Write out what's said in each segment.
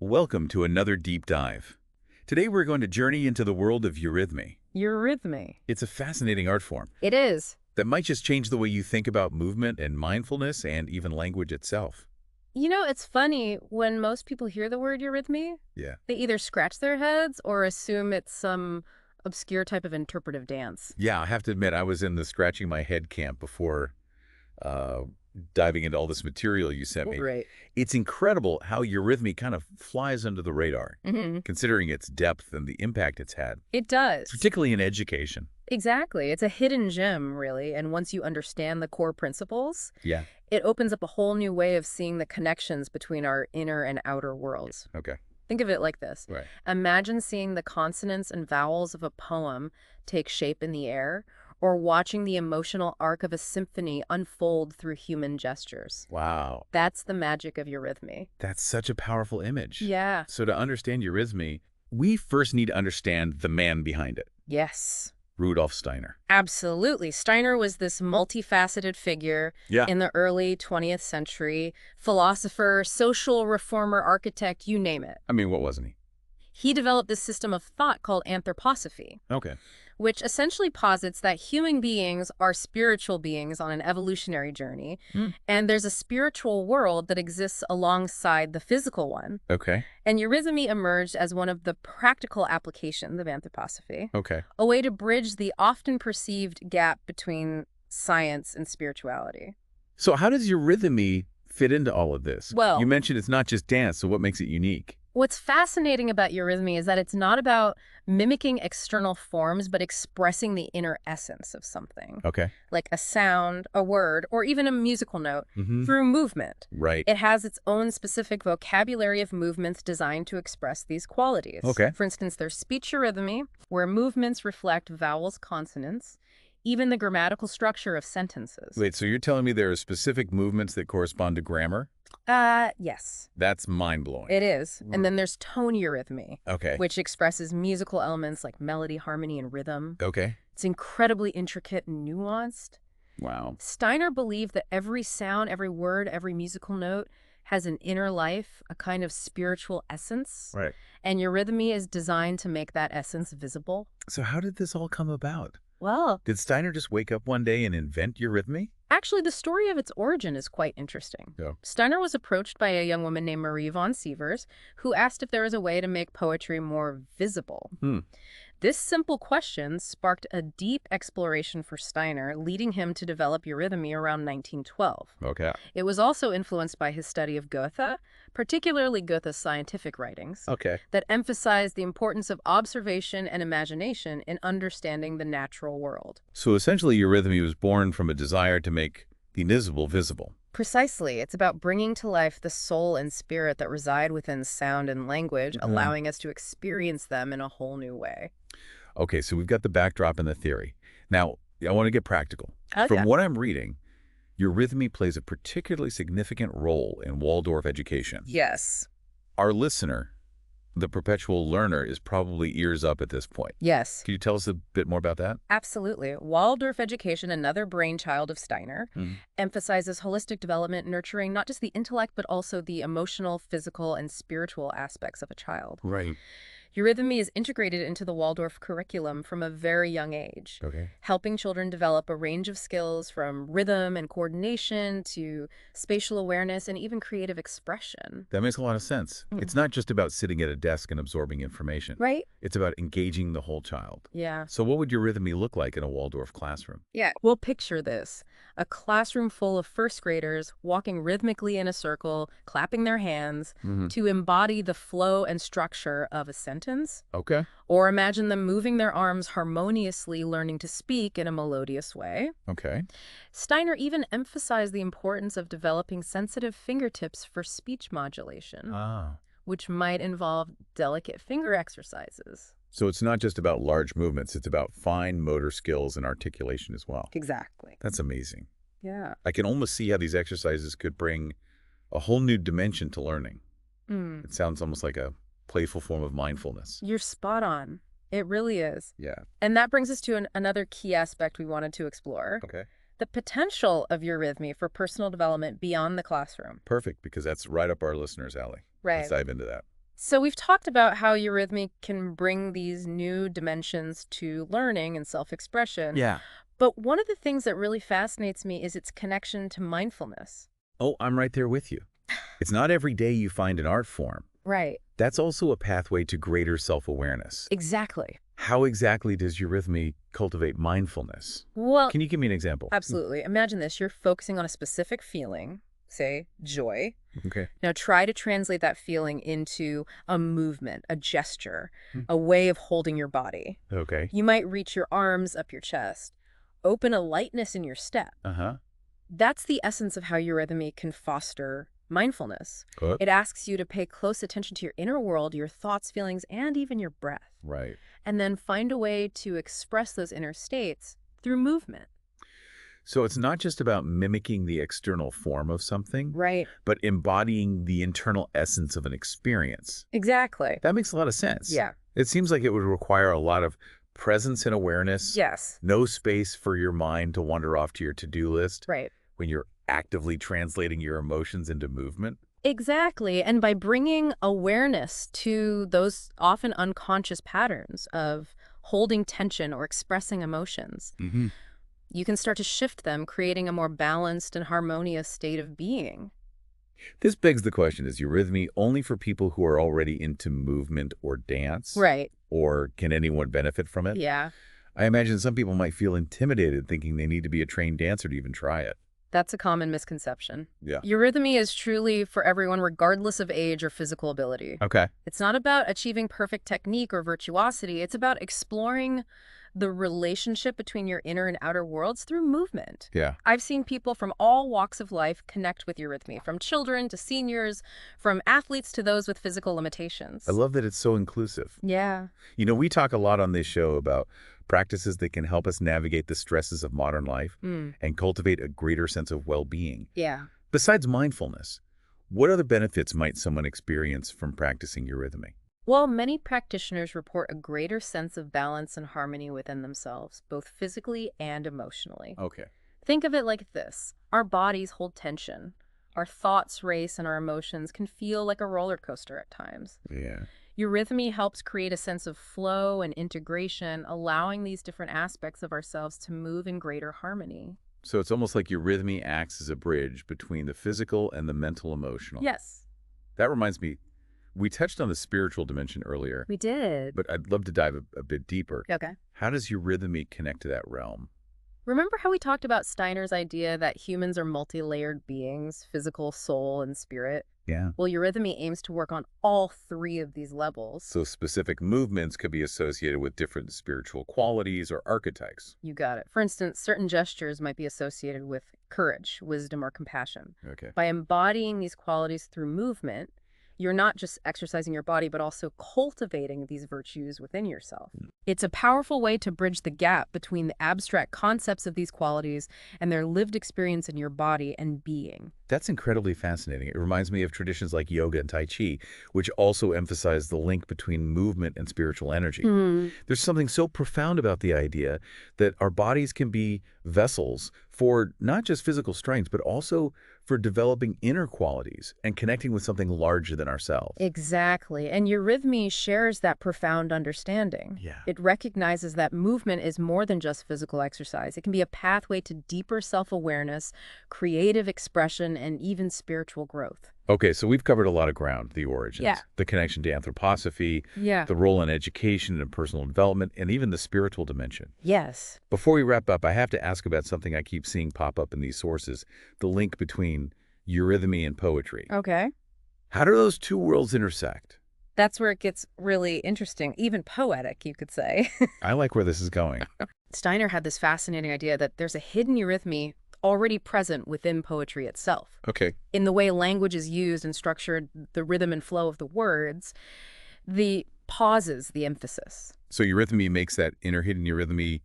Welcome to another deep dive. Today we're going to journey into the world of Eurythmy. Eurythmy. It's a fascinating art form It is. that might just change the way you think about movement and mindfulness and even language itself. You know, it's funny, when most people hear the word eurythmy, Yeah. they either scratch their heads or assume it's some obscure type of interpretive dance. Yeah, I have to admit, I was in the scratching my head camp before uh, diving into all this material you sent me. Right. It's incredible how Eurythmy kind of flies under the radar, considering its depth and the impact it's had, It does. particularly in education. Exactly. It's a hidden gem, really, and once you understand the core principles, Yeah. it opens up a whole new way of seeing the connections between our inner and outer worlds. Okay. Think of it like this. Right. Imagine seeing the consonants and vowels of a poem take shape in the air, or watching the emotional arc of a symphony unfold through human gestures. Wow. That's the magic of eurythmy. That's such a powerful image. Yeah. So to understand Eurythmy, we first need to understand the man behind it, Yes. Rudolf Steiner. Absolutely. Steiner was this multifaceted figure Yeah. in the early 20th century. Philosopher, social reformer, architect, you name it. I mean, what wasn't he? He developed this system of thought called anthroposophy, Okay. which essentially posits that human beings are spiritual beings on an evolutionary journey, and there's a spiritual world that exists alongside the physical one. Okay. And eurythmy emerged as one of the practical applications of anthroposophy, Okay. a way to bridge the often perceived gap between science and spirituality. So how does Eurythmy fit into all of this? Well- you mentioned it's not just dance, so what makes it unique? What's fascinating about eurythmy is that it's not about mimicking external forms, but expressing the inner essence of something, Okay. like a sound, a word, or even a musical note, through movement. Right. It has its own specific vocabulary of movements designed to express these qualities. Okay. For instance, there's speech eurythmy, where movements reflect vowels, consonants, even the grammatical structure of sentences. Wait, so you're telling me there are specific movements that correspond to grammar? Yes, That's mind-blowing. it is. And then there's tone eurythmy, Okay. which expresses musical elements like melody, harmony, and rhythm. Okay. It's incredibly intricate and nuanced. Wow. Steiner believed that every sound, every word, every musical note has an inner life, a kind of spiritual essence. Right. And eurythmy is designed to make that essence visible. So how did this all come about? Well, Did Steiner just wake up one day and invent Eurythmy? actually, the story of its origin is quite interesting. Yeah. Steiner was approached by a young woman named Marie von Sievers, who asked if there was a way to make poetry more visible. This simple question sparked a deep exploration for Steiner, leading him to develop eurythmy around 1912. Okay. It was also influenced by his study of Goethe, particularly Goethe's scientific writings, Okay. that emphasized the importance of observation and imagination in understanding the natural world. So essentially, Eurythmy was born from a desire to make the invisible visible. Precisely. It's about bringing to life the soul and spirit that reside within sound and language, allowing us to experience them in a whole new way. Okay, so we've got the backdrop and the theory. Now, I want to get practical. Okay. From what I'm reading, Eurythmy plays a particularly significant role in Waldorf education. Yes. Our listener, the perpetual learner, is probably ears up at this point. Yes. Can you tell us a bit more about that? Absolutely. Waldorf education, another brainchild of Steiner, emphasizes holistic development, nurturing not just the intellect, but also the emotional, physical, and spiritual aspects of a child. Right. Eurythmy is integrated into the Waldorf curriculum from a very young age, Okay. helping children develop a range of skills from rhythm and coordination to spatial awareness and even creative expression. That makes a lot of sense. It's not just about sitting at a desk and absorbing information. Right? It's about engaging the whole child. Yeah. So what would Eurythmy look like in a Waldorf classroom? Yeah. Well, picture this. A classroom full of first graders walking rhythmically in a circle, clapping their hands to embody the flow and structure of a sentence. Okay. Or imagine them moving their arms harmoniously, learning to speak in a melodious way. Okay. Steiner even emphasized the importance of developing sensitive fingertips for speech modulation, which might involve delicate finger exercises. So it's not just about large movements, it's about fine motor skills and articulation as well. Exactly. That's amazing. Yeah. I can almost see how these exercises could bring a whole new dimension to learning. It sounds almost like a playful form of mindfulness. You're spot on. It really is. Yeah. And that brings us to another key aspect we wanted to explore. Okay. The potential of Eurythmy for personal development beyond the classroom. Perfect, because that's right up our listeners' alley. Right. Let's dive into that. So we've talked about how eurythmy can bring these new dimensions to learning and self-expression. Yeah. But one of the things that really fascinates me is its connection to mindfulness. Oh, I'm right there with you. It's not every day you find an art form. Right. That's also a pathway to greater self-awareness. Exactly. How exactly does Eurythmy cultivate mindfulness? Well, Can you give me an example? absolutely. Imagine this. You're focusing on a specific feeling, say joy. Okay. Now try to translate that feeling into a movement, a gesture, Hmm. a way of holding your body. Okay. You might reach your arms up your chest, open a lightness in your step. Uh-huh. That's the essence of how eurythmy can foster mindfulness. Oh, It asks you to pay close attention to your inner world, your thoughts, feelings, and even your breath. right. And then find a way to express those inner states through movement. So it's not just about mimicking the external form of something, Right. but embodying the internal essence of an experience. Exactly. That makes a lot of sense. Yeah. It seems like it would require a lot of presence and awareness. Yes. No space for your mind to wander off to your to-do list Right. when you're actively translating your emotions into movement. Exactly. And by bringing awareness to those often unconscious patterns of holding tension or expressing emotions, Mm-hmm. you can start to shift them, creating a more balanced and harmonious state of being. This begs the question, is Eurythmy only for people who are already into movement or dance? Right. Or can anyone benefit from it? Yeah. I imagine some people might feel intimidated thinking they need to be a trained dancer to even try it. That's a common misconception. Yeah. Eurythmy is truly for everyone, regardless of age or physical ability. Okay. It's not about achieving perfect technique or virtuosity. It's about exploring the relationship between your inner and outer worlds through movement. Yeah. I've seen people from all walks of life connect with eurythmy, from children to seniors, from athletes to those with physical limitations. I love that it's so inclusive. Yeah. You know, we talk a lot on this show about practices that can help us navigate the stresses of modern life and cultivate a greater sense of well-being. Yeah. Besides mindfulness, what other benefits might someone experience from practicing Eurythmy? Well, many practitioners report a greater sense of balance and harmony within themselves, both physically and emotionally. Okay. Think of it like this. Our bodies hold tension. Our thoughts race and our emotions can feel like a roller coaster at times. Yeah. Eurythmy helps create a sense of flow and integration, allowing these different aspects of ourselves to move in greater harmony. So it's almost like Eurythmy acts as a bridge between the physical and the mental emotional. Yes, That reminds me, we touched on the spiritual dimension earlier, we did. but I'd love to dive a bit deeper. Okay. How does Eurythmy connect to that realm? Remember how we talked about Steiner's idea that humans are multi-layered beings, physical, soul, and spirit? Yeah. Well, eurythmy aims to work on all three of these levels. So specific movements could be associated with different spiritual qualities or archetypes. You got it. For instance, certain gestures might be associated with courage, wisdom, or compassion. Okay. By embodying these qualities through movement, you're not just exercising your body, but also cultivating these virtues within yourself. It's a powerful way to bridge the gap between the abstract concepts of these qualities and their lived experience in your body and being. That's incredibly fascinating. It reminds me of traditions like yoga and Tai Chi, which also emphasize the link between movement and spiritual energy. There's something so profound about the idea that our bodies can be vessels for not just physical strength, but also for developing inner qualities and connecting with something larger than ourselves. Exactly. And eurythmy shares that profound understanding. Yeah. It recognizes that movement is more than just physical exercise. It can be a pathway to deeper self-awareness, creative expression, and even spiritual growth. Okay, so we've covered a lot of ground, the origins, Yeah. the connection to anthroposophy, Yeah. the role in education and personal development, and even the spiritual dimension. Yes. Before we wrap up, I have to ask about something I keep seeing pop up in these sources, the link between eurythmy and poetry. Okay. How do those two worlds intersect? That's where it gets really interesting, even poetic, you could say. I like where this is going. Steiner had this fascinating idea that there's a hidden eurythmy already present within poetry itself. Okay. In the way language is used and structured, the rhythm and flow of the words, the pauses, the emphasis. So eurythmy makes that inner hidden eurythmy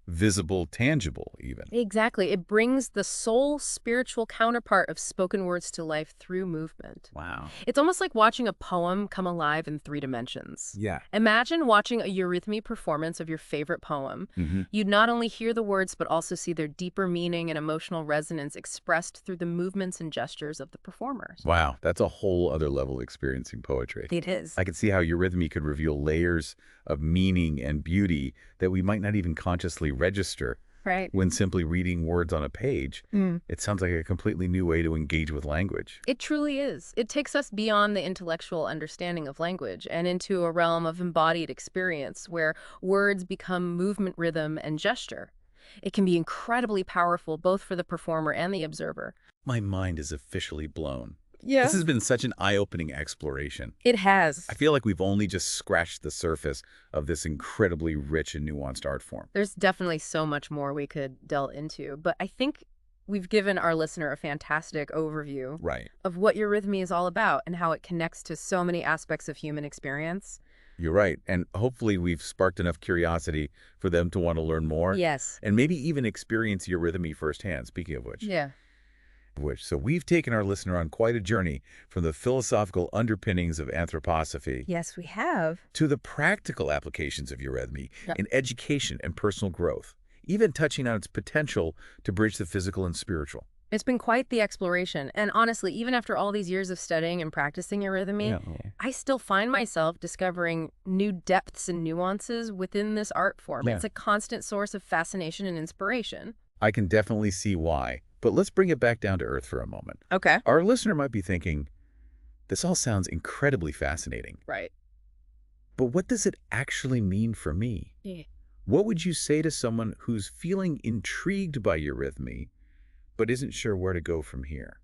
visible, tangible even. Exactly. It brings the soul spiritual counterpart of spoken words to life through movement. Wow. It's almost like watching a poem come alive in 3 dimensions. Yeah. Imagine watching a Eurythmy performance of your favorite poem. You'd not only hear the words, but also see their deeper meaning and emotional resonance expressed through the movements and gestures of the performers. Wow, that's a whole other level of experiencing poetry. It is. I could see how Eurythmy could reveal layers of meaning and beauty that we might not even consciously register Right. when simply reading words on a page. It sounds like a completely new way to engage with language. It truly is. It takes us beyond the intellectual understanding of language and into a realm of embodied experience where words become movement, rhythm, and gesture. It can be incredibly powerful both for the performer and the observer. My mind is officially blown. Yeah. This has been such an eye-opening exploration. It has. I feel like we've only just scratched the surface of this incredibly rich and nuanced art form. There's definitely so much more we could delve into, but I think we've given our listener a fantastic overview Right. of what Eurythmy is all about and how it connects to so many aspects of human experience. You're right. And hopefully we've sparked enough curiosity for them to want to learn more. Yes. And maybe even experience Eurythmy firsthand, speaking of which. Yeah. So we've taken our listener on quite a journey from the philosophical underpinnings of anthroposophy Yes, we have. to the practical applications of Eurythmy Yeah. in education and personal growth, even touching on its potential to bridge the physical and spiritual. It's been quite the exploration. And honestly, even after all these years of studying and practicing Eurythmy, I still find myself discovering new depths and nuances within this art form. Yeah. It's a constant source of fascination and inspiration. I can definitely see why. But let's bring it back down to earth for a moment. Okay. Our listener might be thinking, this all sounds incredibly fascinating, Right. but what does it actually mean for me? Yeah. What would you say to someone who's feeling intrigued by Eurythmy, but isn't sure where to go from here?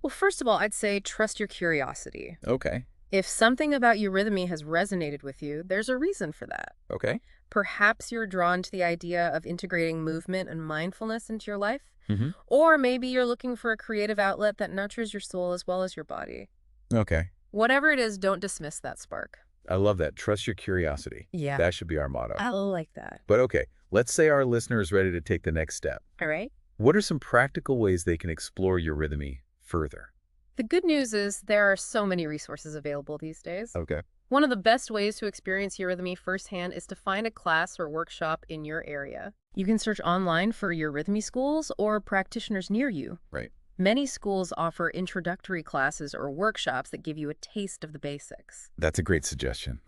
Well, first of all, I'd say trust your curiosity. Okay. If something about Eurythmy has resonated with you, there's a reason for that. Okay. Perhaps you're drawn to the idea of integrating movement and mindfulness into your life. Mm-hmm. Or maybe you're looking for a creative outlet that nurtures your soul as well as your body. Okay. Whatever it is, don't dismiss that spark. I love that. Trust your curiosity. Yeah. That should be our motto. I like that. But okay, let's say our listener is ready to take the next step. All right. What are some practical ways they can explore Eurythmy further? The good news is there are so many resources available these days. Okay. One of the best ways to experience Eurythmy firsthand is to find a class or workshop in your area. You can search online for Eurythmy schools or practitioners near you. Right. Many schools offer introductory classes or workshops that give you a taste of the basics. That's a great suggestion.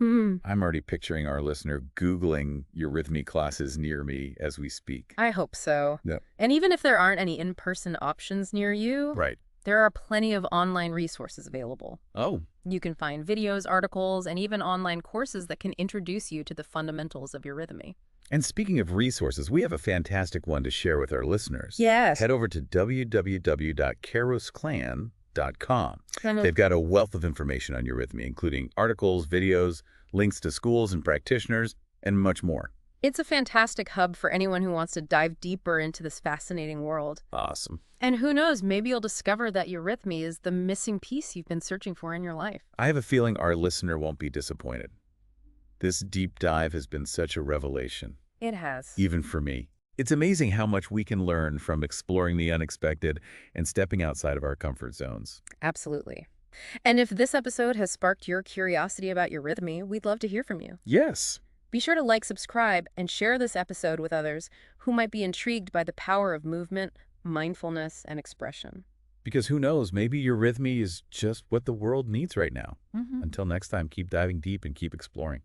I'm already picturing our listener Googling Eurythmy classes near me as we speak. I hope so. Yep. And even if there aren't any in-person options near you, Right. there are plenty of online resources available. Oh, You can find videos, articles, and even online courses that can introduce you to the fundamentals of Eurythmy. and speaking of resources, we have a fantastic one to share with our listeners. Yes. Head over to www.cairosclan.com. They've got a wealth of information on Eurythmy, including articles, videos, links to schools and practitioners, and much more. It's a fantastic hub for anyone who wants to dive deeper into this fascinating world. Awesome. And who knows, maybe you'll discover that Eurythmy is the missing piece you've been searching for in your life. I have a feeling our listener won't be disappointed. This deep dive has been such a revelation, It has. even for me. It's amazing how much we can learn from exploring the unexpected and stepping outside of our comfort zones. Absolutely. And if this episode has sparked your curiosity about Eurythmy, we'd love to hear from you. Yes. Be sure to like, subscribe, and share this episode with others who might be intrigued by the power of movement, mindfulness, and expression. Because who knows, maybe Eurythmy is just what the world needs right now. Until next time, keep diving deep and keep exploring.